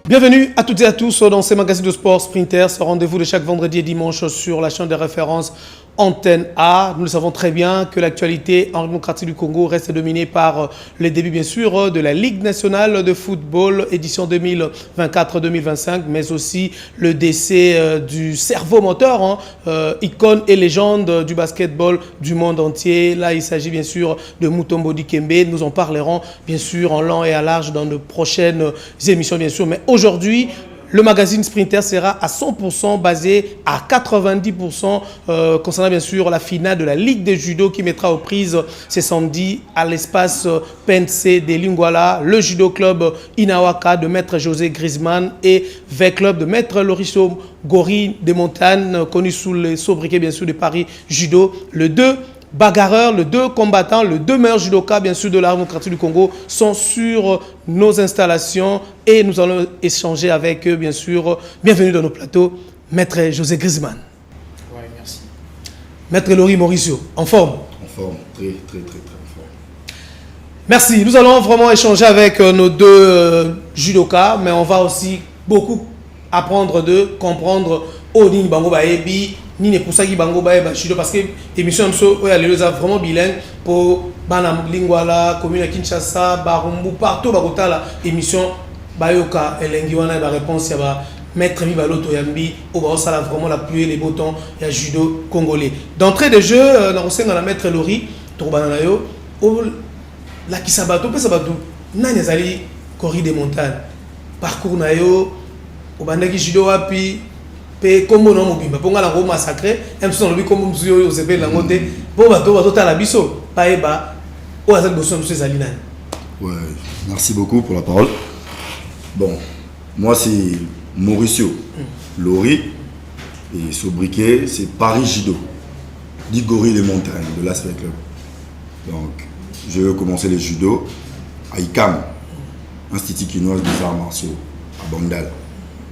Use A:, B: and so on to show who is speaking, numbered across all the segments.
A: Bienvenue à toutes et à tous dans ces magazines de sport Sprinter, ce rendez-vous de chaque vendredi et dimanche sur la chaîne de référence Antenne A. Nous le savons très bien que l'actualité en démocratie du Congo reste dominée par les débuts bien sûr de la Ligue nationale de football édition 2024-2025, mais aussi le décès du cerveau moteur, icône et légende du basketball du monde entier. Là, il s'agit bien sûr de Mutombo Dikembe. Nous en parlerons bien sûr en long et à large dans de prochaines émissions bien sûr, mais aujourd'hui, le magazine Sprinter sera à 100% basé à 90% concernant bien sûr la finale de la Ligue de Judo qui mettra aux prises ce samedi à l'espace PNC de Lingwala, le Judo Club Inawaka de Maître José Griezmann et V Club de Maître Lorisso Gori de Montagne, connu sous les sobriquets bien sûr de Paris Judo. Le 2 bagarreurs, les deux combattants, les deux meilleurs judokas bien sûr de la démocratie du Congo sont sur nos installations et nous allons échanger avec eux bien sûr. Bienvenue dans nos plateaux, Maître José Griezmann.
B: Oui, merci.
A: Maître Lori Mauricio, en forme?
C: En forme, très en forme.
A: Merci, nous allons vraiment échanger avec nos deux judokas, mais on va aussi beaucoup apprendre de comprendre Odin Bango Baebi, ni ne pour ça qui bango bae judo parce que émission so les vraiment bilingue pour bana lingwala commune à Kinshasa barumbu partout bakotala émission bayoka elengi wana ba réponse ya ba maître Mibaloto Yambi au ba sala vraiment la pluie les boutons ya judo congolais d'entrée de jeu na rosenga na maître Lori to bana na yo o la kisabato pesa bato nani ezali corri des montagnes parcours na yo o bandaki judo wapi comme on a mobimba pour la Rome massacré même si on lui comme monsieur Joseph la montée bon bateau la biso paeba ou azal boson monsieur Zalina.
C: Ouais, merci beaucoup pour la parole. Bon, moi c'est Mauricio Lori et sobriquet c'est Paris Judo d'Igori des Montagnes de l'Aspect Club. Donc je vais commencer les judo à ICAM, Institut Quinoise des Arts Martiaux à Bandal.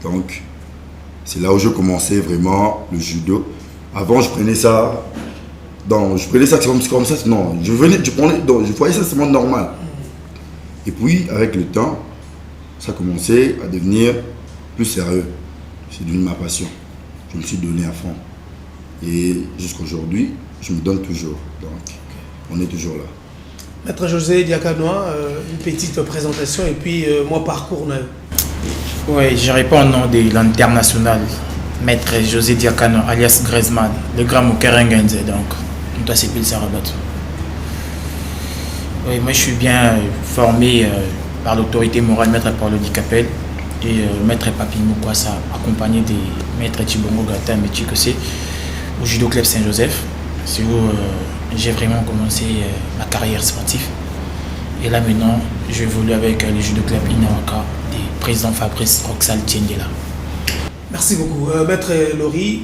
C: Donc c'est là où je commençais vraiment le judo. Avant, je prenais ça comme ça. Non, je voyais ça seulement normal. Et puis, avec le temps, ça a commencé à devenir plus sérieux. C'est devenu ma passion. Je me suis donné à fond. Et jusqu'à aujourd'hui, je me donne toujours. Donc, on est toujours là.
A: Maître José Diakanoa, une petite présentation et puis moi parcours.
B: Oui, je réponds au nom de l'international, Maître José Diakano, alias Griezmann, le grand Mokerengenze, donc, on doit s'appeler Sarabat. Oui, moi je suis bien formé par l'autorité morale Maître Paulo Dicapel et Maître Papi Mokwasa, accompagné des Maîtres Tibongo Gata et Chikose au Judo Club Saint-Joseph. C'est où j'ai vraiment commencé ma carrière sportive. Et là maintenant, j'évolue avec le Judo Club Inawaka, du président Fabrice Roxal Tiendela.
A: Merci beaucoup. Maître Lori,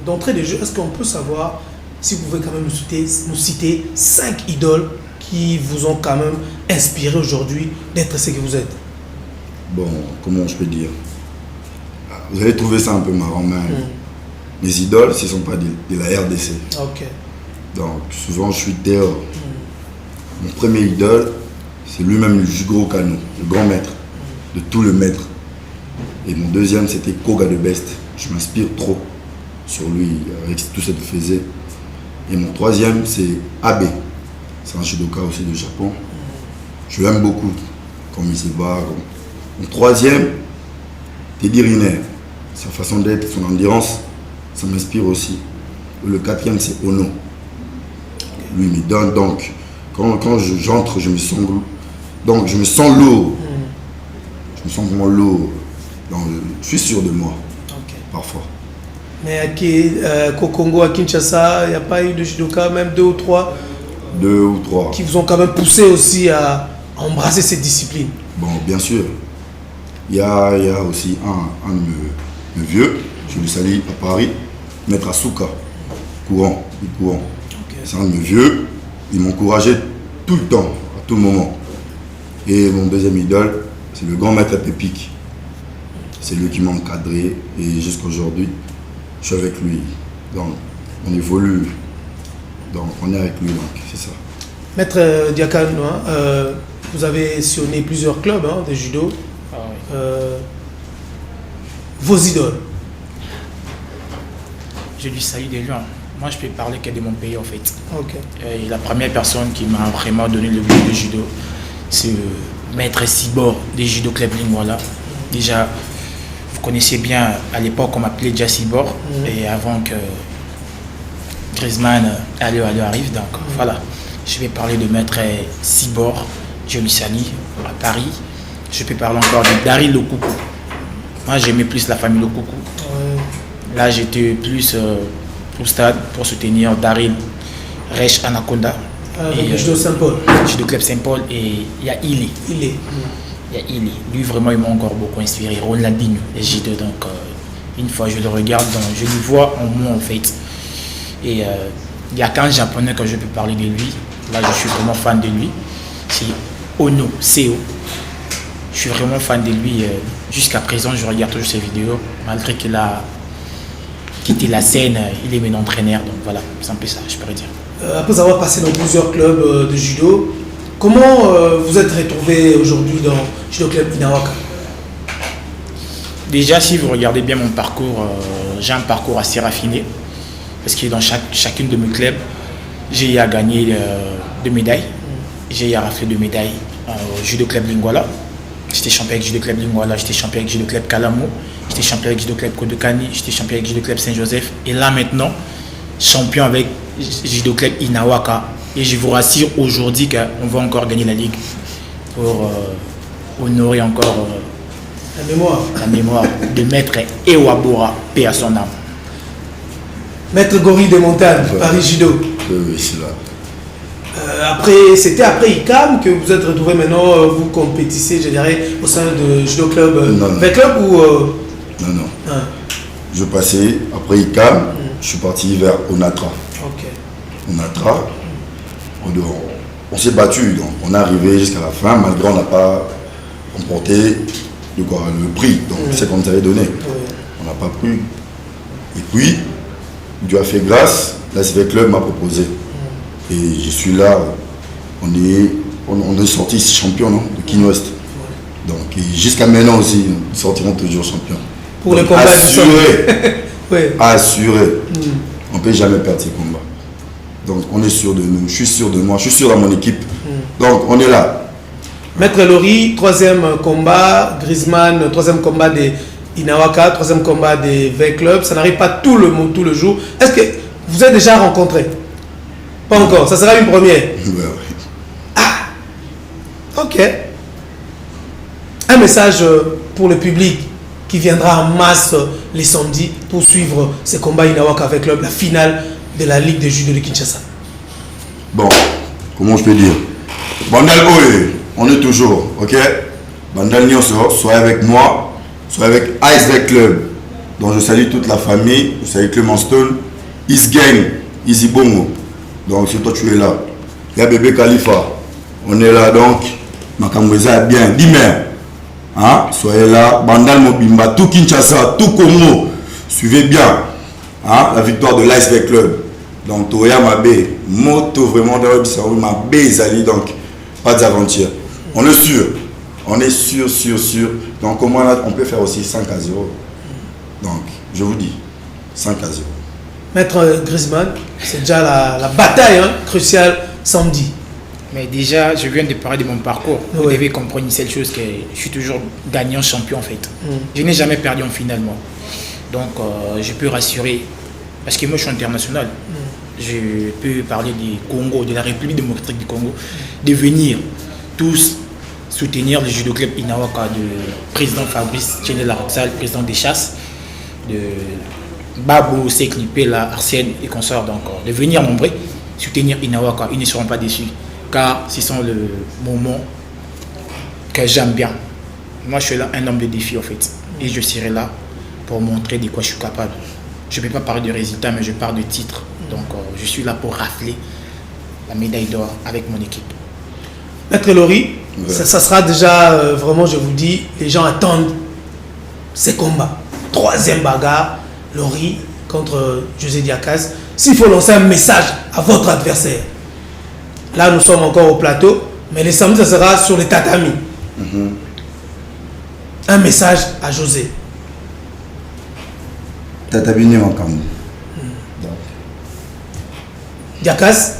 A: d'entrée de jeu, est-ce qu'on peut savoir si vous pouvez quand même nous citer 5 idoles qui vous ont quand même inspiré aujourd'hui d'être ce que vous êtes?
C: Bon, comment je peux dire? Vous allez trouver ça un peu marrant, mais mes idoles, ce ne sont pas de la RDC.
A: Ok.
C: Donc, souvent, je suis dehors. Mon premier idole, c'est lui-même le Jugro Kano, le grand maître de tout le maître. Et mon deuxième, c'était Koga de Best. Je m'inspire trop sur lui, avec tout ce qu'il faisait. Et mon troisième, c'est Abe. C'est un judoka aussi du Japon. Je l'aime beaucoup, comme il se bat. Mon troisième, Teddy Riner. Sa façon d'être, son endurance, ça m'inspire aussi. Le quatrième, c'est Ono. Lui, il me donne donc. Quand j'entre, je me sens lourd. Donc, je me sens lourd. Je me sens vraiment lourd. Donc, je suis sûr de moi, parfois.
A: Mais au Congo, à Kinshasa, il n'y a pas eu de judoka, même 2 ou 3
C: 2 ou 3.
A: Qui vous ont quand même poussé aussi à embrasser cette discipline? Bon,
C: bien sûr. Il y a aussi un de mes vieux, je lui salue à Paris, Maître Asuka, courant. C'est un de mes vieux. Il m'encourageait tout le temps, à tout moment. Et mon deuxième idole, c'est le grand maître Pépic. C'est lui qui m'a encadré et jusqu'à aujourd'hui, je suis avec lui. Donc, on évolue. Donc, on est avec lui, donc c'est ça.
A: Maître Diakano, vous avez sillonné plusieurs clubs de judo. vos idoles.
B: Je lui salue de loin. Moi, je peux parler que de mon pays, en fait.
A: Ok.
B: Et la première personne qui m'a vraiment donné le goût de judo, c'est le maître Sibor des Judo Club Lingwala. Déjà, vous connaissez bien, à l'époque, on m'appelait déjà Sibor. Et avant que Griezmann, allez, arrive. Donc, voilà. Je vais parler de maître Sibor, je lui salue, à Paris. Je peux parler encore de Daryl Lokoukou. Moi, j'aimais plus la famille Lokoukou. Là, j'étais plus au stade pour soutenir Daryl Reich Anaconda.
A: Et Judo Saint-Paul.
B: Judo Club Saint-Paul et il y a Ili. Il y a Ili. Lui, vraiment, il m'a encore beaucoup inspiré. Ronaldinho, les Judo. Donc, une fois, je le regarde, je le vois en moi, en fait. Et il y a qu'un japonais que je peux parler de lui. Là, je suis vraiment fan de lui. C'est Ono Seo. Je suis vraiment fan de lui. Jusqu'à présent, je regarde toujours ses vidéos. Malgré qu'il a quitté la scène, il est maintenant entraîneur. Donc voilà, c'est un peu ça, je pourrais dire.
A: Après avoir passé dans plusieurs clubs de judo, comment vous êtes retrouvé aujourd'hui dans Judo Club Inawaka?
B: Déjà, si vous regardez bien mon parcours, j'ai un parcours assez raffiné. Parce que dans chacune de mes clubs, j'ai à gagner 2 médailles. J'ai à rafler 2 médailles au Judo Club Lingwala. J'étais champion avec Judo Club Lingwala, j'étais champion avec Judo Club Kalamo, j'étais champion avec Judo Club Kodokani, j'étais champion avec Judo Club Saint-Joseph. Et là maintenant, champion avec Judo Club Inawaka. Et je vous rassure aujourd'hui qu'on va encore gagner la ligue pour honorer encore la mémoire de maître Ewabora, paix à son âme.
A: Maître Gori de Montagne, Paris Judo.
C: Oui, c'est là.
A: C'était après ICAM que vous êtes retrouvé maintenant, vous compétissez, je dirais, au sein de Judo Club Club ou
C: Non. Je passais, après ICAM, je suis parti vers Onatra.
A: Ok.
C: Onatra, on s'est battu, donc on est arrivé jusqu'à la fin, malgré on n'a pas remporté le prix, donc c'est qu'on nous avait donné. On n'a pas pris. Et puis, Dieu a fait grâce, l'ASV Club m'a proposé. Et je suis là, on est sorti champion de Kin West. Donc jusqu'à maintenant aussi, nous sortirons toujours champions.
A: Pour le combat
C: assuré. Assuré. On ne peut jamais perdre ces combats. Donc on est sûr de nous, je suis sûr de moi, je suis sûr de mon équipe. Donc on est là.
A: Maître Lori, 3e combat, Griezmann, 3e combat des Inawaka, 3e combat des V-Clubs. Ça n'arrive pas tout le jour. Est-ce que vous êtes déjà rencontré? Pas encore, ça sera une première. Ah, ok. Un message pour le public qui viendra en masse les samedis pour suivre ces combats Inawaka avec Club, la finale de la Ligue de Judo de Kinshasa.
C: Bon, comment je peux dire? Bandal Oye, on est toujours, ok? Bandal Nyonso, soit avec moi, soit avec Ice Club. Donc je salue toute la famille, je salue Clément Stone, Isgang, Easy Bongo. Donc c'est toi tu es là. Il y a bébé Khalifa. On est là donc. Makamweza bien. Dis-moi. Hein? Soyez là. Bandal Mobimba. Tout Kinshasa. Tout Congo. Suivez bien. Hein? La victoire de l'Iceberg Club. Donc Toya Mabé. Moto vraiment dans le Bissau. Mabé Zali. Donc pas d'aventure. On est sûr. On est sûr. Donc comment on peut faire aussi 5-0. Donc je vous dis 5-0.
A: Maître Griezmann, c'est déjà la bataille cruciale samedi.
B: Mais déjà, je viens de parler de mon parcours. Vous devez comprendre une seule chose, que je suis toujours gagnant champion en fait. Je n'ai jamais perdu en finale moi. Donc je peux rassurer, parce que moi je suis international. Je peux parler du Congo, de la République démocratique du Congo, de venir tous soutenir le Judo Club Inawaka, du président Fabrice Tchéné-Laroxal, président des chasses, de Babou, Seklipe, Arsène et consorts, donc de venir nombrer, soutenir Inawaka, ils ne seront pas déçus, car ce sont le moment que j'aime bien. Moi je suis là un homme de défi en fait, et je serai là pour montrer de quoi je suis capable. Je ne peux pas parler de résultats, mais je parle de titres, donc je suis là pour rafler la médaille d'or avec mon équipe.
A: Maître Lori, ça sera déjà vraiment, je vous dis, les gens attendent ces combats. 3e bagarre, Lori contre José Diakaz. S'il faut lancer un message à votre adversaire, là nous sommes encore au plateau, mais les samedis ça sera sur les tatamis. Un message à José.
C: Tata Bini Makamou.
A: Diakas?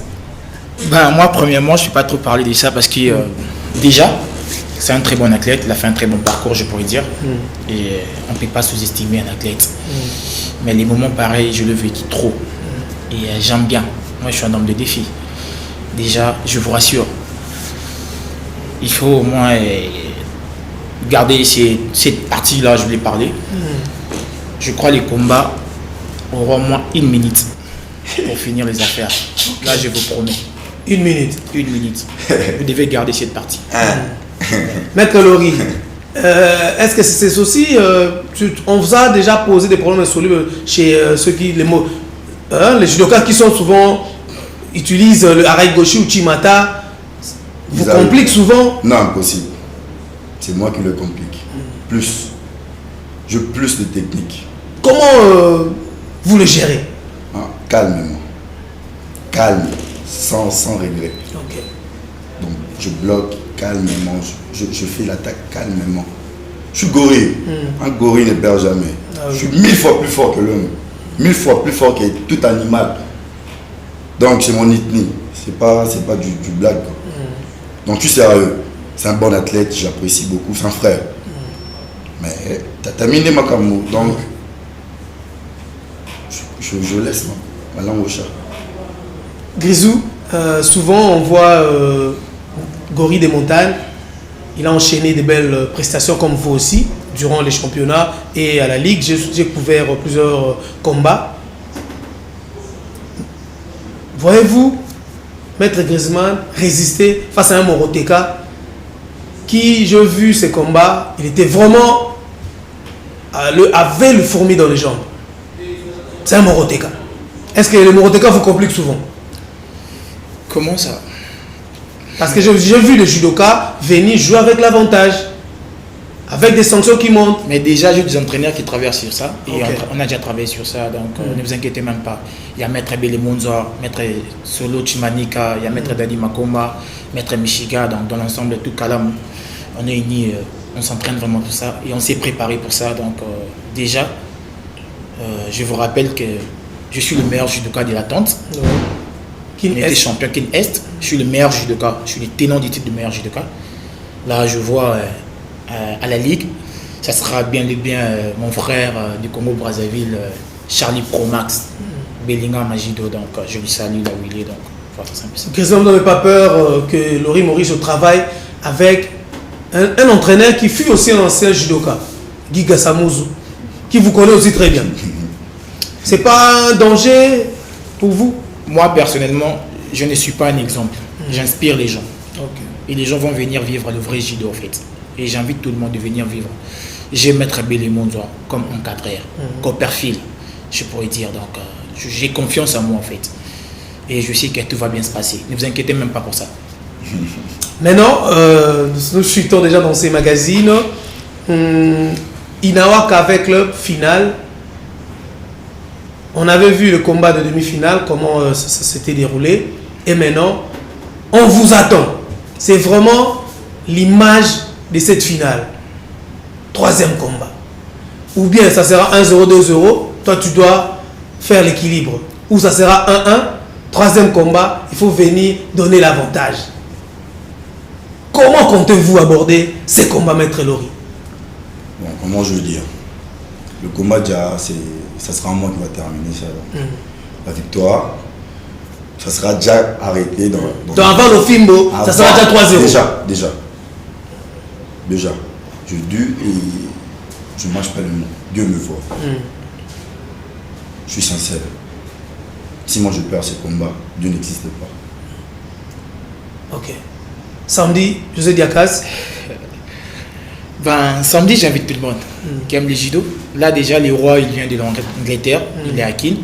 B: Ben, moi, premièrement, je ne suis pas trop parlé de ça parce que déjà, c'est un très bon athlète. Il a fait un très bon parcours, je pourrais dire. Et on ne peut pas sous-estimer un athlète. Mais les moments pareils, je le vécu trop. Et j'aime bien. Moi, je suis un homme de défi. Déjà, je vous rassure, il faut au moins garder cette partie-là, je voulais parler. Je crois que les combats auront au moins 1 minute pour finir les affaires. Là, je vous promets.
A: 1 minute.
B: 1 minute. Vous devez garder cette partie.
A: Maître Lori, est-ce que c'est aussi... on vous a déjà posé des problèmes insolubles chez ceux qui... les judokas qui sont souvent... utilisent le harai gauchi ou chimata. Vous compliquent souvent?
C: Non, impossible. C'est moi qui le complique. Plus. Je plus de technique.
A: Comment vous le gérez?
C: Calmement. Calme. Sans regret.
A: Okay.
C: Donc je bloque calmement. Je fais l'attaque calmement. Je suis gorille. Un gorille ne perd jamais. Je suis 1000 fois plus fort que l'homme. 1000 fois plus fort que tout animal. Donc c'est mon ethnie. C'est pas du blague. Donc je suis sérieux. C'est un bon athlète, j'apprécie beaucoup. C'est un frère. Mais t'as miné Makamou. Donc je laisse ma langue au chat.
A: Grisou, souvent on voit Gori des Montagnes. Il a enchaîné des belles prestations comme vous aussi durant les championnats et à la Ligue. J'ai couvert plusieurs combats. Voyez-vous Maître Griezmann résister face à un Moroteka qui, j'ai vu ses combats, il était vraiment avait le fourmi dans les jambes. C'est un Moroteka. Est-ce que le Moroteka vous complique souvent?
B: Comment ça?
A: Parce que j'ai vu les judokas venir jouer avec l'avantage, avec des sanctions qui montent.
B: Mais déjà, j'ai des entraîneurs qui travaillent sur ça. Et
A: Okay.
B: on a déjà travaillé sur ça, donc ne vous inquiétez même pas. Il y a Maître Bele Monzor, Maître Solo Chimanika, il y a Maître Dadi Makoma, Maître Michiga, donc dans l'ensemble de tout Kalam, on est unis, on s'entraîne vraiment pour ça et on s'est préparé pour ça. Donc déjà, je vous rappelle que je suis le meilleur judoka de l'attente.
A: Kin
B: On était
A: Est.
B: champion Kin Est, je suis le meilleur judoka, je suis le tenant du titre de meilleur judoka. Là, je vois à la Ligue, ça sera bien mon frère du Congo-Brazzaville, Charlie Promax, Bellingham Magido, donc je lui salue là où il est. Donc, voilà, c'est un peu ça.
A: Christophe, vous n'avez pas peur que Lori Maurice travaille avec un entraîneur qui fut aussi un ancien judoka, Guy Gassamouzou, qui vous connaît aussi très bien. C'est pas un danger pour vous?
B: Moi, personnellement, je ne suis pas un exemple. J'inspire les gens.
A: Okay.
B: Et les gens vont venir vivre le vrai judo, en fait. Et j'invite tout le monde de venir vivre. J'ai Maître Bele Monzor comme encadreur, comme perfil, je pourrais dire. Donc, j'ai confiance en moi, en fait. Et je sais que tout va bien se passer. Ne vous inquiétez même pas pour ça.
A: Maintenant, nous chutons déjà dans ces magazines. Inawaka avec le final. On avait vu le combat de demi-finale, comment ça s'était déroulé. Et maintenant, on vous attend. C'est vraiment l'image de cette finale. 3e combat. Ou bien ça sera 1-0, 2-0. Toi, tu dois faire l'équilibre. Ou ça sera 1-1. 3e combat, il faut venir donner l'avantage. Comment comptez-vous aborder ces combats, Maître Lori?
C: Bon, comment je veux dire? Le combat, déjà, ça sera moi qui va terminer ça. La victoire, ça sera déjà arrêté dans
A: Donc avant le Fimbo, ça sera déjà 3-0.
C: Déjà. Je dû et je ne marche pas le mot. Dieu me voit. Je suis sincère. Si moi je perds ce combat, Dieu n'existe pas.
A: Ok. Samedi, José Diakas.
B: Ben, samedi, j'invite tout le monde qui aime les judo. Là, déjà, le roi, il vient de l'Angleterre. Il est à Kiel.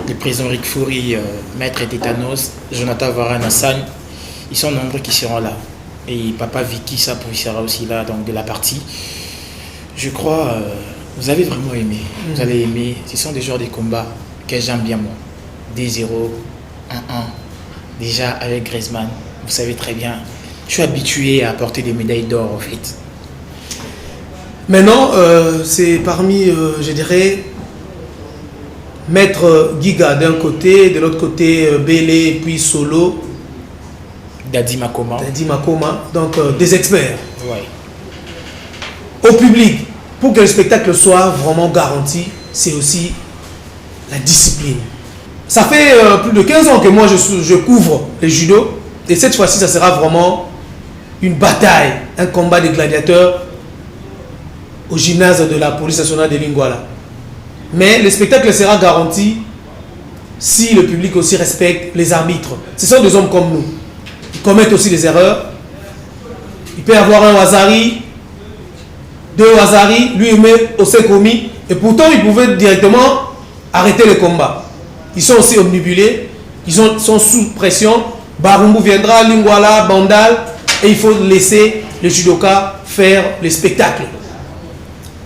B: Le président Rick Fury, Maître Tétanos, Jonathan Varane, Hassan, ils sont nombreux qui seront là. Et Papa Vicky Sapo, il sera aussi là, donc de la partie. Je crois, vous avez vraiment aimé. Vous allez aimer. Ce sont des genres de combats que j'aime bien, moi. 2-0, 1-1. Déjà, avec Griezmann, vous savez très bien, je suis habitué à porter des médailles d'or, en fait.
A: Maintenant, c'est parmi, je dirais, Maître Giga d'un côté, de l'autre côté Bélé, puis Solo.
B: Dadi Makoma.
A: Donc des experts.
B: Ouais.
A: Au public, pour que le spectacle soit vraiment garanti, c'est aussi la discipline. Ça fait plus de 15 ans que moi je couvre le judo. Et cette fois-ci, ça sera vraiment une bataille, un combat des gladiateurs au gymnase de la police nationale de Lingouala. Mais le spectacle sera garanti si le public aussi respecte les arbitres. Ce sont des hommes comme nous. Ils commettent aussi des erreurs. Il peut y avoir un Wazari, deux Wazari, lui il met au commis. Et pourtant, ils pouvaient directement arrêter le combat. Ils sont aussi omnibulés. Ils sont sous pression. Barumbu viendra, Lingouala, Bandal. Et il faut laisser le judoka faire le spectacle.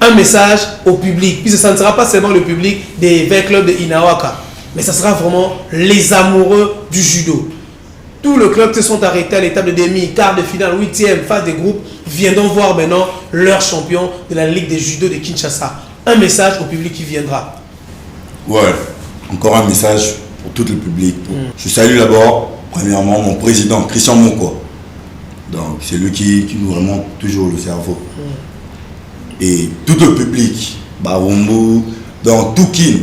A: Un message au public. Puis ça ne sera pas seulement le public des 20 clubs de Inawaka, mais ça sera vraiment les amoureux du judo. Tous les clubs se sont arrêtés à l'étape de demi, quart de finale, 8e, phase des groupes, viendront voir maintenant leur champion de la Ligue des judo de Kinshasa. Un message au public qui viendra.
C: Ouais, encore un message pour tout le public. Je salue d'abord, premièrement, mon président, Christian Moko. Donc, c'est lui qui nous remonte toujours le cerveau. Et tout le public, Barumbu, dans tout Kin,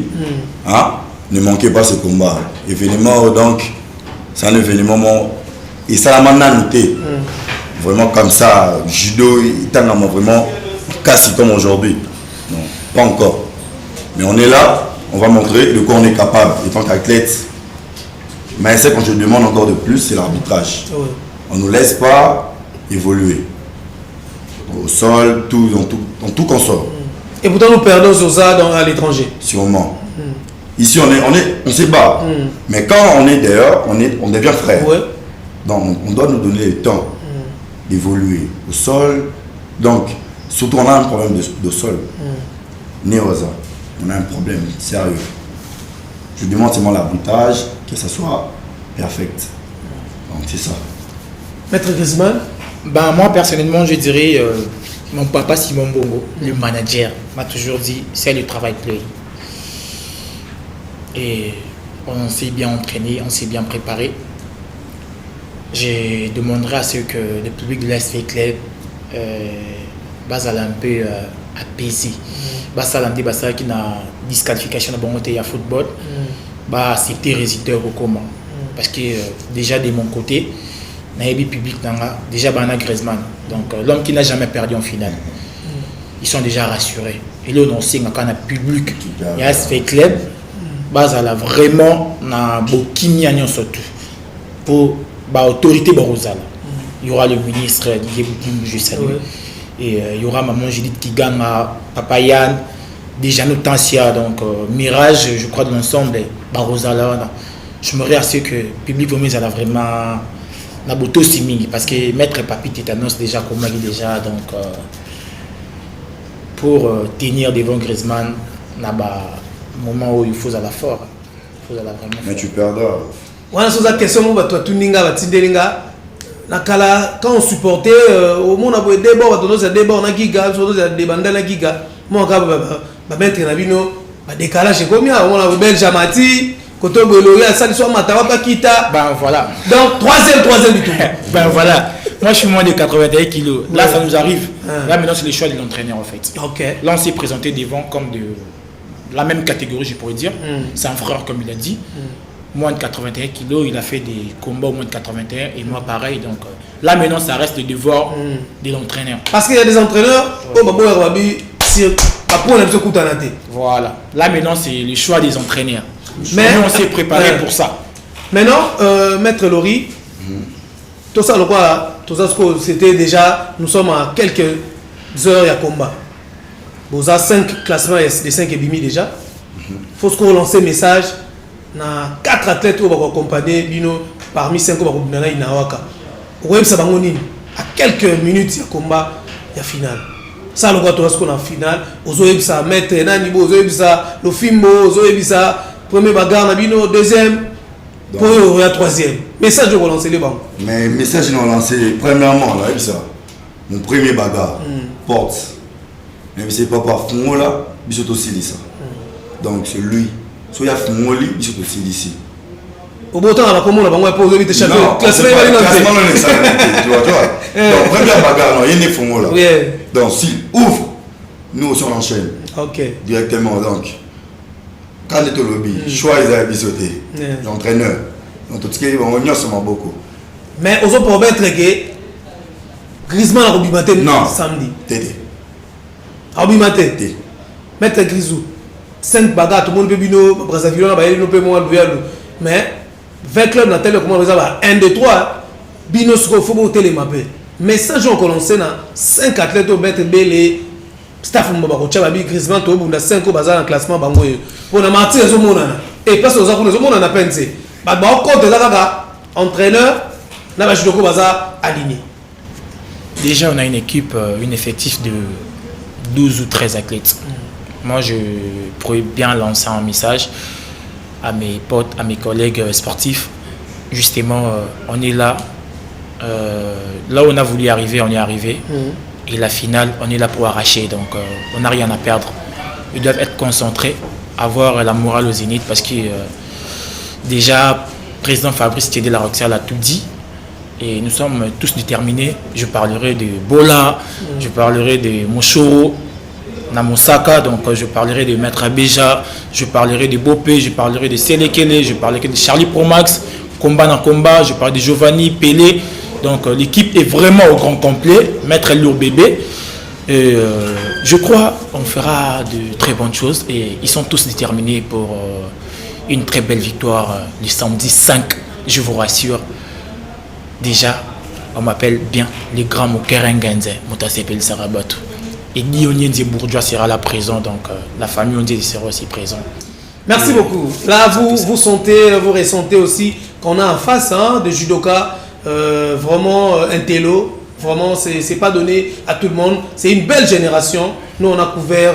C: hein, ne manquez pas ce combat. Événement, donc, c'est un événement, et ça l'a noté. Vraiment comme ça, judo, il t'a vraiment cassé comme aujourd'hui. Non, pas encore. Mais on est là, on va montrer de quoi on est capable, étant qu'athlète. Mais ce qu'on je demande encore de plus, c'est l'arbitrage. On ne nous laisse pas évoluer. Au sol, dans tout console.
A: Et pourtant nous perdons Zosa à l'étranger.
C: Sûrement. Ici on se bat. Mais quand on est dehors, on devient frère. Ouais. Donc on doit nous donner le temps d'évoluer. Au sol, donc surtout on a un problème de sol. Néosa, on a un problème sérieux. Je demande seulement l'arbitrage, que ça soit perfect. Donc c'est ça.
A: Maître Griezmann.
B: Ben, moi personnellement je dirais mon papa Simon Bongo, le manager, m'a toujours dit c'est le travail play. Et on s'est bien entraîné, on s'est bien préparé. Je demanderai à ceux que le public de l'SV Club un peu apaisé. Basalamdi Basala qui n'a disqualification de bon côté à football, accepter résultat au comment. Parce que déjà de mon côté, public déjà Bana Griezmann, donc l'homme qui n'a jamais perdu en finale, ils sont déjà rassurés. Et là on sait qu'il y a un public, il y a ce club, basala vraiment na bokini surtout pour l'autorité Barozala. Il y aura le ministre Didier Boukoum, je salue, et il y aura maman Judith Kigama, Papa Yann, déjà nos Tansia, donc Mirage, je crois de l'ensemble Barozala. Je me réassure que le public vraiment na boto simili parce que maître Papi Tétanos déjà comme il déjà donc pour tenir devant Griezmann na moment où il faut à la fort, il faut à la vraiment.
C: Mais tu perdras.
A: Voilà sur la question où toi tuninga batindelinga na kala quand on supportait au monde a des bords bato ça des bords na giga so ça des bandes na giga moi ka ba mettre na bino ba décalage combien on a Belge Amati Koto Bolori à ça soit Matawa pas Kita.
B: Ben voilà.
A: Donc troisième du tout.
B: Ben voilà. Moi je suis moins de 81 kilos. Là ça nous arrive. Là maintenant c'est le choix de l'entraîneur en fait.
A: Ok.
B: Là on s'est présenté devant comme de la même catégorie je pourrais dire. C'est un frère comme il a dit. Moins de 81 kilos, il a fait des combats au moins de 81 et moi pareil. Donc là maintenant ça reste le devoir de l'entraîneur.
A: Parce qu'il y a des entraîneurs
B: voilà. Là maintenant c'est le choix des entraîneurs.
A: Mais
B: on s'est préparé pour ça.
A: Maintenant, Maître Lori, tout ça, c'était déjà, nous sommes à quelques heures de combat. Vous avez 5 classements des 5 et demi déjà. Il faut qu'on lance un message. Il y a 4 athlètes qui vont accompagner parmi 5 qui vont accompagner Inawaka. À quelques minutes de combat, il y a finale. Ça, le gars, qu'on a finale. Vous avez ça, Maître Nani, vous avez ça, le Fimbo, vous avez ça. Premier bagarre, Nabino, deuxième, pour la troisième. Message de relancer les bancs.
C: Mais message de relancer, premièrement, là, ça. Mon premier bagarre, porte. Même si c'est pas par fond là, il aussi dit ça. Donc c'est lui So ya fumoli biso to ici.
A: Au beau temps, on a comment on va poser vite chaque classement.
C: Classement non ça. Tu vois. Donc première bagarre non, il y a fumo là. Donc si ouvre, nous aussi on enchaîne.
A: OK.
C: Directement donc. Quand le lobby, choix ils a bisoté. L'entraîneur. Donc tout ce qui est on y a beaucoup. Mais
A: aux autres promettre que Griezmann a Robimaté samedi.
C: Tété.
A: Robimaté. Maître Grisou. 5 bagarres, tout le monde peut bino, Brazzaville, on a baillé, nous peut moins le mais 20 clubs dans tel comment on va 1, 2, 3, bino sur le football télémappé. Mais ça, j'ai encore lancé 5 athlètes au maître Bélé, staff Mbaba, Tchababi, Griezmann, tout le monde a 5 au bazar dans le classement, bangoye. Pour la martyr, ils ont mon ana. Et parce que les gens ont pensé. Bah, on compte les entraîneur, là, je suis au bazar aligné.
B: Déjà, on a une équipe, une effectif de 12 ou 13 athlètes. Moi, je pourrais bien lancer un message à mes potes, à mes collègues sportifs. Justement, on est là. Là où on a voulu arriver, on est arrivé. Et la finale, on est là pour arracher. Donc, on n'a rien à perdre. Ils doivent être concentrés, avoir la morale au zénith. Parce que déjà, le président Fabrice Thiédé Laroxia l'a tout dit. Et nous sommes tous déterminés. Je parlerai de Bola, je parlerai de Mochoro, Namosaka, donc je parlerai de Maître Abéja, je parlerai de Bopé, je parlerai de Selekele, je parlerai de Charlie Promax, combat dans combat, je parlerai de Giovanni, Pelé. Donc l'équipe est vraiment au grand complet, Maître Lourd Bébé. Je crois qu'on fera de très bonnes choses et ils sont tous déterminés pour une très belle victoire le samedi 5, je vous rassure. Déjà, on m'appelle bien les grands Mokerengenze, Motasepel Sarabatou. Et Guillaume Bourgeois sera là présent, donc la famille Ondie sera aussi présente.
A: Merci beaucoup. Là, vous sentez, vous ressentez aussi qu'on a en face des judokas vraiment intello. Vraiment, c'est pas donné à tout le monde. C'est une belle génération. Nous, on a couvert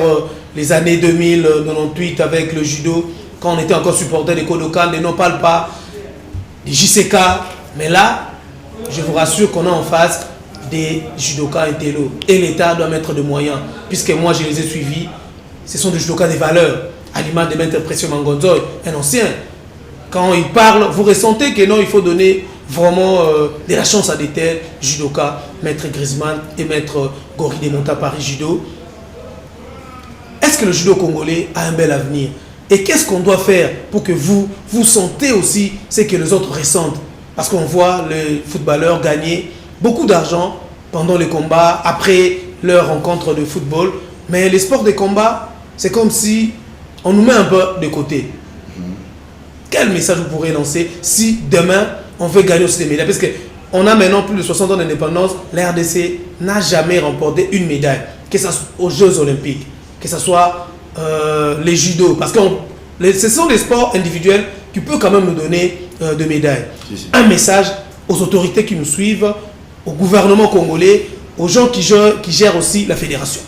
A: les années 2000, 98 avec le judo, quand on était encore supporter des Kodokan, des Nopalpa, des JCK. Mais là, je vous rassure qu'on a en face des judokas intello. Et l'État doit mettre des moyens. Puisque moi, je les ai suivis. Ce sont des judokas des valeurs. À l'image de Maître Précieux Mangonzoy, un ancien. Quand il parle, vous ressentez que non, il faut donner vraiment de la chance à des tels judokas, Maître Griezmann et Maître Gori Demonta Paris Judo. Est-ce que le judo congolais a un bel avenir? Et qu'est-ce qu'on doit faire pour que vous sentez aussi ce que les autres ressentent? Parce qu'on voit les footballeurs gagner beaucoup d'argent pendant les combats, après leur rencontre de football. Mais les sports de combat, c'est comme si on nous met un peu de côté. Quel message vous pourrez lancer si demain, on veut gagner aussi des médailles? Parce qu'on a maintenant plus de 60 ans d'indépendance. La RDC n'a jamais remporté une médaille, que ce soit aux Jeux Olympiques, que ce soit les judo. Parce que ce sont des sports individuels qui peuvent quand même nous donner de médailles. Un message aux autorités qui nous suivent, au gouvernement congolais, aux gens qui gèrent aussi la fédération.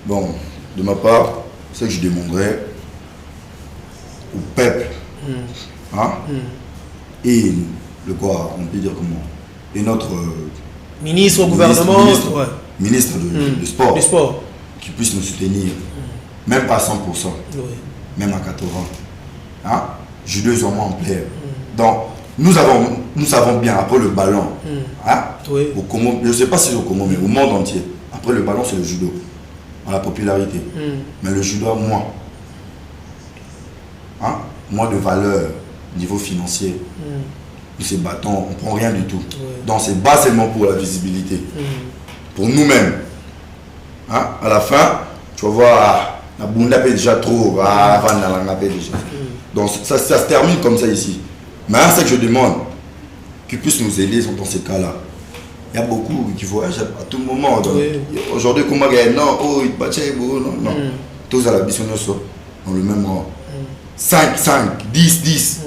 C: Bon, de ma part, ce que je demanderais au peuple, et le quoi, on peut dire comment, et notre
A: ministre au gouvernement,
C: ministre du sport, qui puisse nous soutenir, même pas à 100%, même à 80%. Judo est vraiment en plaire. Donc, nous savons bien, après le ballon, au Congo, je ne sais pas si c'est au Congo, mais au monde entier, après le ballon, c'est le judo, à la popularité. Mais le judo a moins. Moins de valeur, niveau financier. Nous se battons, on ne prend rien du tout. Donc, c'est bas seulement pour la visibilité. Pour nous-mêmes. À la fin, tu vas voir, la bunda est déjà trop, donc ça se termine comme ça ici. Mais c'est que je demande qu'ils puissent nous aider dans ces cas-là. Il y a beaucoup qui voyagent à tout moment. Aujourd'hui, comment gagner? Non, il non. Tous à la mission dans le même rang. 5, 10.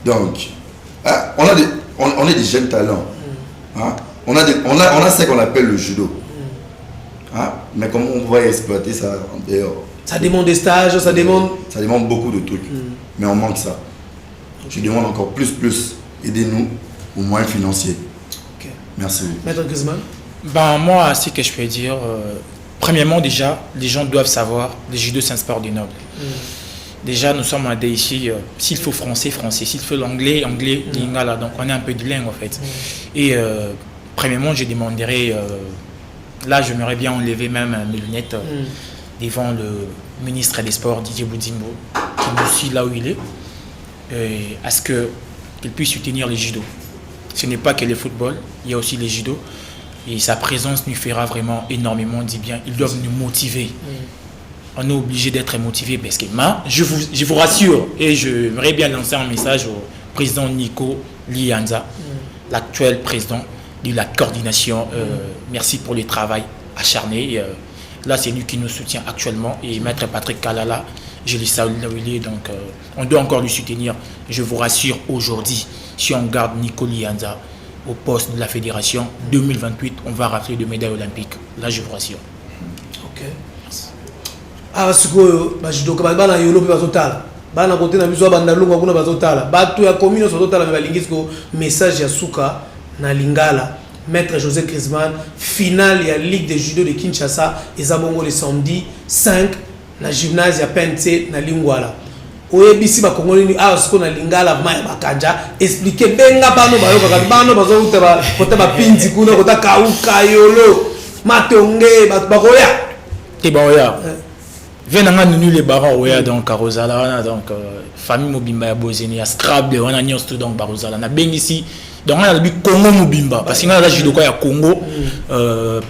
C: Donc, on est des jeunes talents. On a ce qu'on appelle le judo. Mais comment on va exploiter ça en dehors? Ça demande des stages, ça demande beaucoup de trucs. Mais on manque ça. Je demande encore plus. Aidez-nous aux moyens financiers. Merci. Maître Griezmann?
B: Moi, ce que je peux dire, premièrement déjà, les gens doivent savoir, le judo c'est un sport des nobles. Déjà, nous sommes à ici, s'il faut français, français, s'il faut l'anglais, anglais, lingala. Donc, on est un peu bilingue en fait. Et premièrement, je demanderais, là, j'aimerais bien enlever même mes lunettes devant le ministre des Sports, Didier Boudimbo, qui est aussi là où il est, à ce qu'il puisse soutenir les judo. Ce n'est pas que le football, il y a aussi les judo. Et sa présence nous fera vraiment énormément du bien. Ils doivent nous motiver. On est obligé d'être motivé parce que je vous rassure, et j'aimerais bien lancer un message au président Nico Lianza, l'actuel président de la coordination. Merci pour le travail acharné. Là, c'est lui qui nous soutient actuellement. Et Maître Patrick Kalala, je le salue là où il est. Donc, on doit encore lui soutenir. Je vous rassure, aujourd'hui, si on garde Nico Lianza au poste de la fédération, 2028, on va rafler de médailles olympiques. Là, je vous rassure.
A: Ok. Ah, parce que je dois pas aller au total. Bana côté na biso banda lunga kuna bazotala. Batu ya commune so totala balingi ko message ya suka na lingala. Maître José Griezmann, finale ya Ligue de judo de Kinshasa, ezabongo le samedi 5 na gymnase ya Pente na Lingwala. Oyebisi ba Congolais ni asko na lingala maya bakanja expliquer benga bano bayoka ka bano bazouta ba kota ba pinzi kuna kota kauka yolo matonge bakoya
B: te baoya venanga nunu le baron oya donc Rosala donc famille mobimba ya Bozeni ya Scrabble wana nyonso donc Barosala na bengisi donc on a le Congo mobimba parce que là judo ya Congo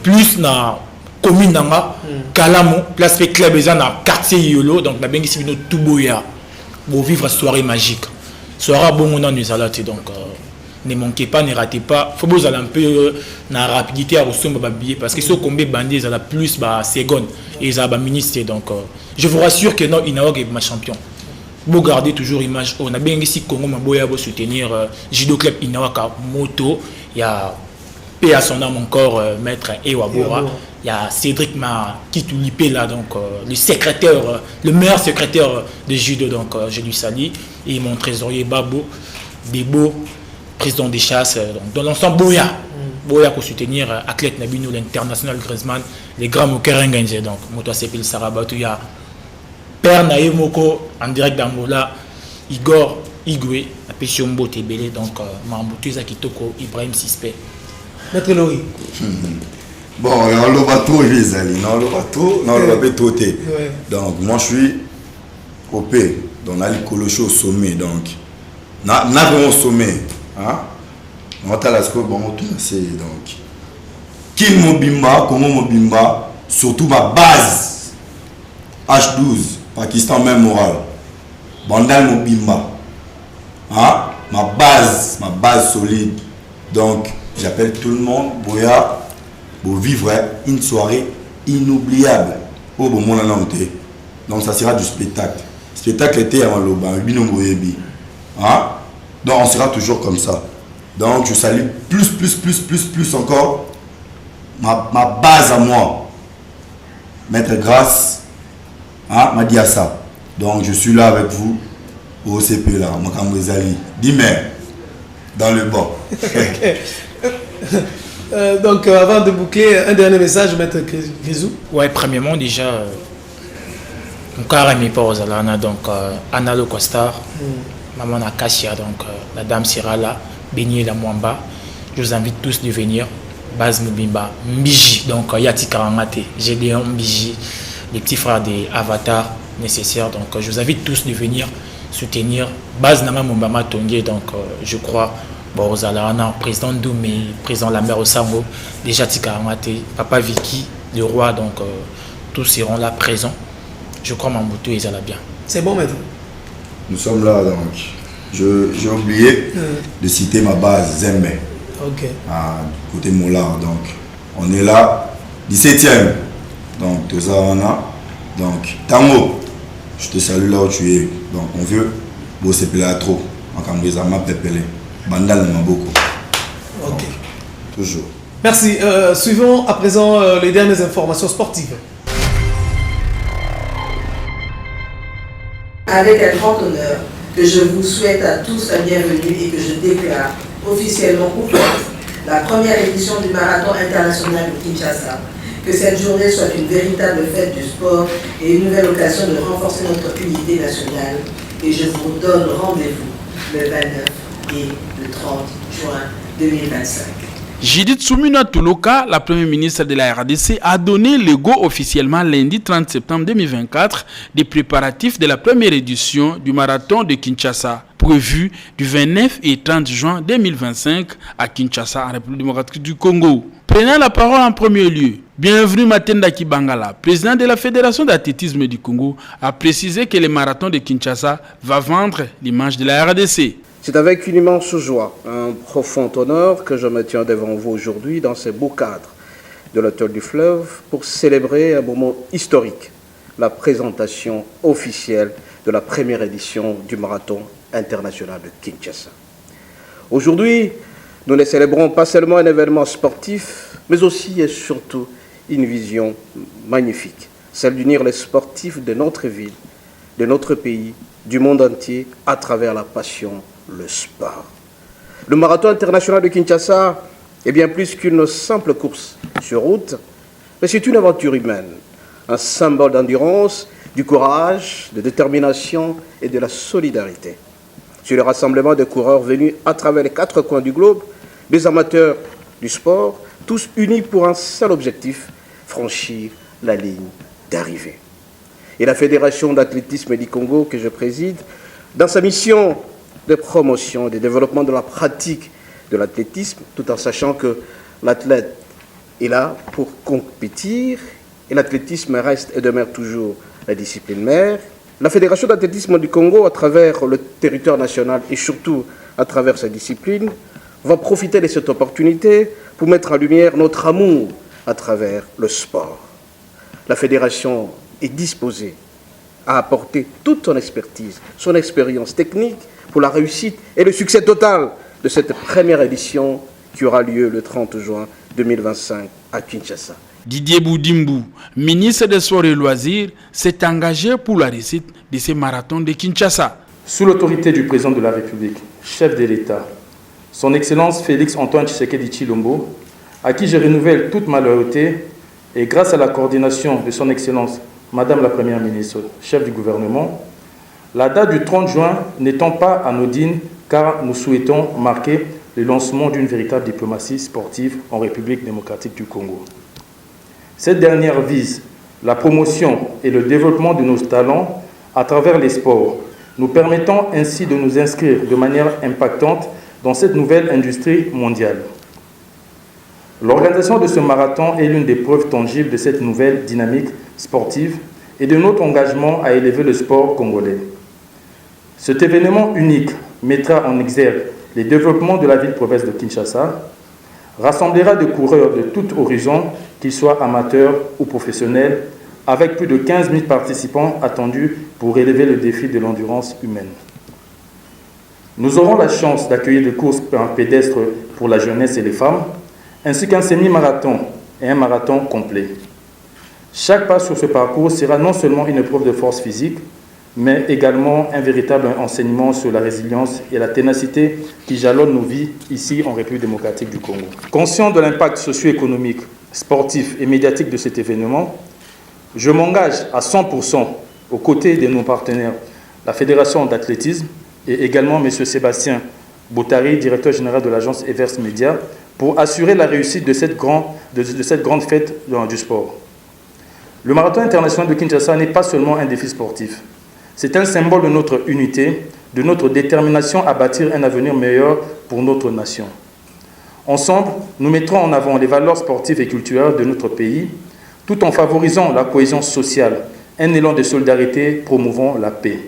B: plus na commune nanga Kalamo place club eza na quartier yolo donc na bengisi bino Tuboya pour vivre une soirée magique. Soirée bon on a nous allons donc ne manquez pas, ne ratez pas. Faut vous aller un peu na rapidité à ressourcer ba billet parce que ce combien bandits à la plus ba seconde et ça ba ministre donc je vous rassure que non Inawa est ma champion. Vous gardez toujours image on a bien ici Congo Maboya vous soutenir judo club Inawa ka moto il y a paix à son âme encore maître Ewabora. Il y a Cédric Kitulipé là, donc le secrétaire, le meilleur secrétaire de judo, donc je lui salue. Et mon trésorier Babo, Debo, président des chasses, donc dans l'ensemble Boya. Boya pour soutenir athlète Nabino, l'international Griezmann, les grands Mokerengenze, donc Moto Sepil Sarabatu, il y a Père Naemoko en direct d'Angola, Igor Igwe, Apesiombo Tebele, donc Mambutu Zakitoko, Ibrahim Sispe.
A: Maître Lori.
C: Bon, on le va trop, les amis. Non, le va trop, non, le va pas trop. Donc, moi, je suis au P. Donc, on a le colocho au sommet. Donc, on a vraiment au sommet. Hein? On a la score, bon, c'est donc. Kim Mobimba, Congo Mobimba, surtout ma base. H12, Pakistan, même moral. Bandal Mobimba. Hein? Ma base solide. Donc, j'appelle tout le monde, Boya. Pour vivre une soirée inoubliable au bon moment. Donc ça sera du spectacle. Le spectacle était avant le bain, hein? Donc on sera toujours comme ça. Donc je salue plus encore ma base à moi. Maître Grâce, hein, m'a dit à ça. Donc je suis là avec vous au CP là, Makambrizali. Dis-moi, dans le bas.
A: Donc, avant de boucler, un dernier message, Maître Grisou.
B: Ouais, premièrement, déjà, mon cœur est pas aux Alana, donc Anna Le Costar, Maman Akasia, donc la dame sera là, Béni la Mwamba. Je vous invite tous de venir. Base Mubimba, Mbiji, donc Yati Karamate, Gédéon Mbiji, les petits frères des avatars nécessaires. Donc, je vous invite tous de venir soutenir Base Nama Mumbama Tongé, donc je crois. Bon, Zalana, président Doumé, président Lambert Osango, déjà Tikaramate, Papa Vicky, le roi, donc tous seront là présents. Je crois Mambutu et Zala bien.
A: C'est bon, maître.
C: Nous sommes là, donc j'ai oublié de citer ma base Zembe.
A: Ok.
C: Côté Mollard, donc on est là, 17e. Donc, Tozarana, donc Tango, je te salue là où tu es. Donc, on veut bosser là trop. En Cambrizama, Pepele. Bandal beaucoup.
A: Ok.
C: Donc, toujours.
A: Merci. Suivons à présent les dernières informations sportives.
D: Avec un grand honneur que je vous souhaite à tous la bienvenue et que je déclare officiellement ouverte la première édition du Marathon international de Kinshasa, Que cette journée soit une véritable fête du sport et une nouvelle occasion de renforcer notre unité nationale. Et je vous donne rendez-vous le 29 et le 30 juin 2025.
E: Judith Soumina Toulouka, la première ministre de la RDC, a donné le go officiellement lundi 30 septembre 2024 des préparatifs de la première édition du marathon de Kinshasa, prévu du 29 et 30 juin 2025 à Kinshasa, en République démocratique du Congo. Prenant la parole en premier lieu, bienvenue Matenda Kibangala, président de la Fédération d'athlétisme du Congo, a précisé que le marathon de Kinshasa va vendre l'image de la RDC.
F: C'est avec une immense joie, un profond honneur que je me tiens devant vous aujourd'hui dans ce beau cadre de l'Hôtel du Fleuve pour célébrer un moment historique, la présentation officielle de la première édition du Marathon international de Kinshasa. Aujourd'hui, nous ne célébrons pas seulement un événement sportif, mais aussi et surtout une vision magnifique, celle d'unir les sportifs de notre ville, de notre pays, du monde entier, à travers la passion, le sport. Le Marathon international de Kinshasa est bien plus qu'une simple course sur route, mais c'est une aventure humaine, un symbole d'endurance, du courage, de détermination et de la solidarité. C'est le rassemblement de coureurs venus à travers les 4 coins du globe, des amateurs du sport, tous unis pour un seul objectif, franchir la ligne d'arrivée. Et la Fédération d'athlétisme du Congo que je préside, dans sa mission de promotion, de développement de la pratique de l'athlétisme, tout en sachant que l'athlète est là pour compétir, et l'athlétisme reste et demeure toujours la discipline mère. La Fédération d'athlétisme du Congo, à travers le territoire national et surtout à travers sa discipline, va profiter de cette opportunité pour mettre en lumière notre amour à travers le sport. La Fédération est disposée à apporter toute son expertise, son expérience technique pour la réussite et le succès total de cette première édition qui aura lieu le 30 juin 2025 à Kinshasa.
E: Didier Boudimbu, ministre des Sports et Loisirs, s'est engagé pour la réussite de ce marathon de Kinshasa.
G: Sous l'autorité du président de la République, chef de l'État, son Excellence Félix-Antoine Tshisekedi Tshilombo, à qui je renouvelle toute ma loyauté, et grâce à la coordination de son Excellence Madame la Première ministre, chef du gouvernement, la date du 30 juin n'étant pas anodine car nous souhaitons marquer le lancement d'une véritable diplomatie sportive en République démocratique du Congo. Cette dernière vise la promotion et le développement de nos talents à travers les sports, nous permettant ainsi de nous inscrire de manière impactante dans cette nouvelle industrie mondiale. L'organisation de ce marathon est l'une des preuves tangibles de cette nouvelle dynamique sportive et de notre engagement à élever le sport congolais. Cet événement unique mettra en exergue les développements de la ville-province de Kinshasa, rassemblera des coureurs de tout horizon, qu'ils soient amateurs ou professionnels, avec plus de 15 000 participants attendus pour relever le défi de l'endurance humaine. Nous aurons la chance d'accueillir des courses pédestres pour la jeunesse et les femmes, ainsi qu'un semi-marathon et un marathon complet. Chaque pas sur ce parcours sera non seulement une épreuve de force physique, mais également un véritable enseignement sur la résilience et la ténacité qui jalonnent nos vies ici en République démocratique du Congo. Conscient de l'impact socio-économique, sportif et médiatique de cet événement, je m'engage à 100% aux côtés de nos partenaires, la Fédération d'athlétisme et également M. Sébastien Boutari, directeur général de l'agence Evers Media, pour assurer la réussite de cette grande fête du sport. Le marathon international de Kinshasa n'est pas seulement un défi sportif. C'est un symbole de notre unité, de notre détermination à bâtir un avenir meilleur pour notre nation. Ensemble, nous mettrons en avant les valeurs sportives et culturelles de notre pays, tout en favorisant la cohésion sociale, un élan de solidarité promouvant la paix.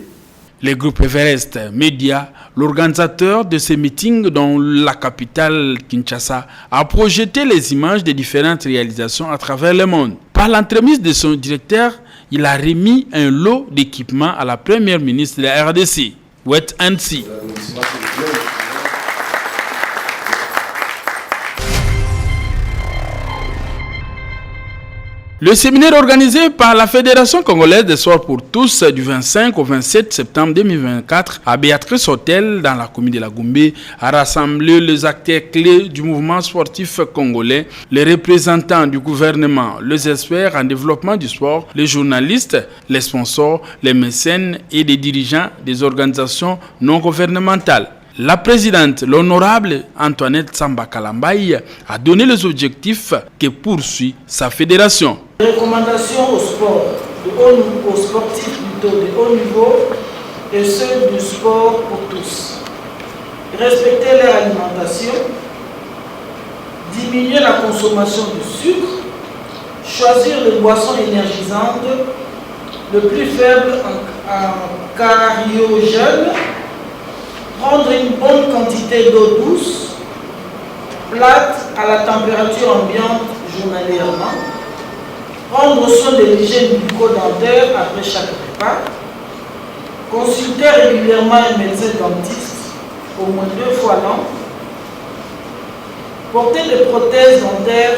E: Le groupe Everest Media, l'organisateur de ces meetings dans la capitale Kinshasa, a projeté les images des différentes réalisations à travers le monde. Par l'entremise de son directeur, il a remis un lot d'équipements à la première ministre de la RDC, Wet Ansi. Le séminaire organisé par la Fédération congolaise des sports pour tous du 25 au 27 septembre 2024 à Béatrice Hôtel dans la commune de la Goumbé a rassemblé les acteurs clés du mouvement sportif congolais, les représentants du gouvernement, les experts en développement du sport, les journalistes, les sponsors, les mécènes et les dirigeants des organisations non gouvernementales. La présidente, l'honorable Antoinette Samba Kalambaye, a donné les objectifs que poursuit sa fédération.
H: Recommandations au sport, aux sportifs plutôt de haut niveau et ceux du sport pour tous. Respecter leur alimentation, diminuer la consommation de sucre, choisir les boissons énergisantes, le plus faible en cariogène, prendre une bonne quantité d'eau douce, plate à la température ambiante journalièrement, prendre soin de l'hygiène bucco-dentaire après chaque repas, consulter régulièrement un médecin dentiste au moins 2 fois l'an, porter des prothèses dentaires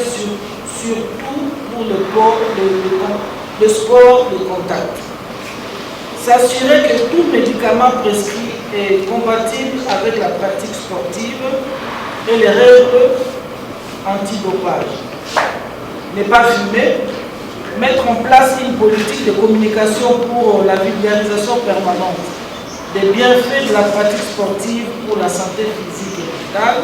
H: surtout pour le sport de contact, s'assurer que tout médicament prescrit est compatible avec la pratique sportive et les règles antidopage. Ne pas fumer, mettre en place une politique de communication pour la vulgarisation permanente des bienfaits de la pratique sportive pour la santé physique et mentale,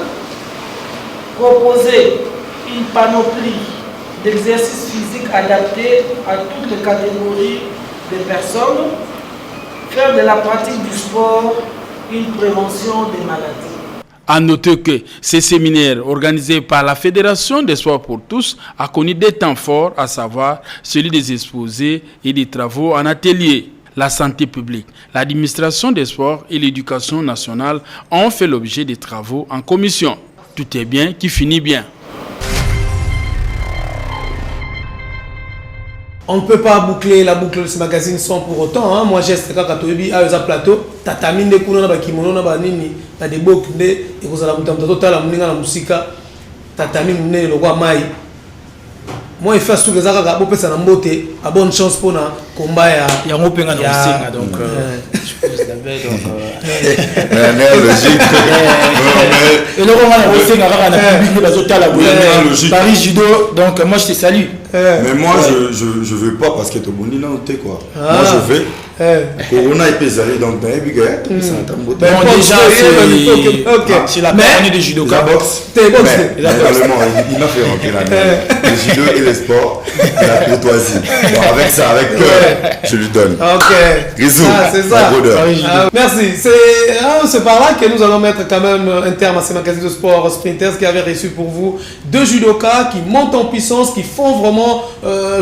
H: proposer une panoplie d'exercices physiques adaptés à toutes les catégories de personnes, faire de la pratique du sport une prévention des maladies.
E: À noter que ce séminaire organisé par la Fédération des sports pour tous a connu des temps forts, à savoir celui des exposés et des travaux en atelier. La santé publique, l'administration des sports et l'éducation nationale ont fait l'objet des travaux en commission. Tout est bien qui finit bien.
A: On ne peut pas boucler la boucle de ce magazine sans pour autant. Hein. Moi, j'ai ce katobi à un plateau. Tatamine de kuna na kimono na banini na de bok de et vous allez vous entendre la muninga la musique. Tatamine ne le roi mai. Moi, il fait tout que ça ka bo pesa na mbote. A bonne chance pour na combat ya.
B: Ya ngopenga na musinga donc je pose d'abord
C: mais logique.
B: Et le roman na musinga kaka na public bazota la logique. Paris Judo donc moi je te salue.
C: Mais moi je veux pas parce que tu boni là t'es quoi. Moi je vais Corona est pesé donc dans les bigues ça entend bon
B: déjà c'est la année de judo
C: la boxe il m'a fait rentrer là le judo et le sport la courtoisie avec ça avec cœur je lui donne.
A: OK.
C: Grisou,
A: c'est ça. Merci. C'est par là que nous allons mettre quand même un terme à ce magazine de sport Sprinters qui avait reçu pour vous 2 judokas qui montent en puissance, qui font vraiment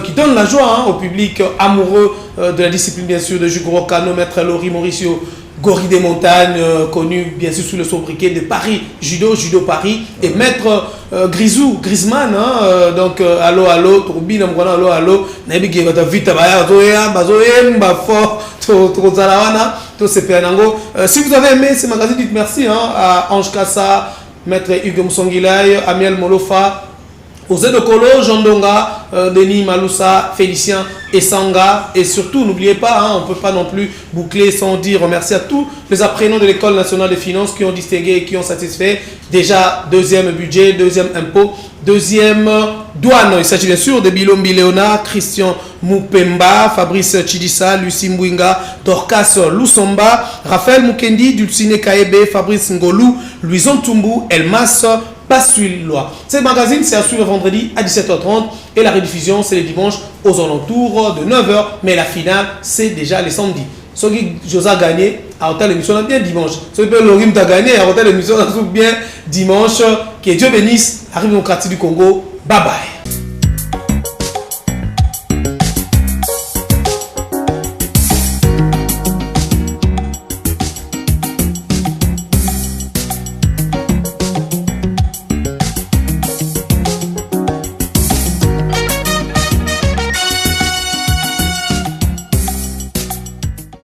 A: qui donnent la joie au public amoureux de la discipline bien sûr de Jugro Kano, maître Lori Mauricio Gori des Montagnes, connu bien sûr sous le sobriquet de Paris Judo Paris, et maître Grisou Griezmann, donc allo turbine mwana allo nabi ke bata vita baya zoya bazoyen ba fort to zalawana to sepenango. Si vous avez aimé ce magazine, dites merci à Ange Kassa, maître Hugo Msongilay, Amiel Molofa, Ose de Kolo, Jean Donga, Denis Maloussa, Félicien Essanga, et surtout n'oubliez pas, on ne peut pas non plus boucler sans dire merci à tous les apprenants de l'École nationale des finances qui ont distingué et qui ont satisfait déjà 2e budget, 2e impôt, 2e douane. Il s'agit bien sûr de Bilombi Léonard, Christian Moupemba, Fabrice Chidissa, Lucie Mbouinga, Dorcas Lusomba, Raphaël Mukendi, Dulcine Kaebe, Fabrice Ngolou, Louison Tumbu, Elmas Bassuil-Loi. Ce magazine, c'est à suivre vendredi à 17h30 et la rediffusion, c'est le dimanche aux alentours de 9h. Mais la finale, c'est déjà le samedi. Ceux qui Josa gagné, à hôtel l'émission bien dimanche. Ceux qui Lorim t'a gagné, à hôtel l'émission bien dimanche. Que Dieu bénisse la République démocratique du Congo. Bye bye.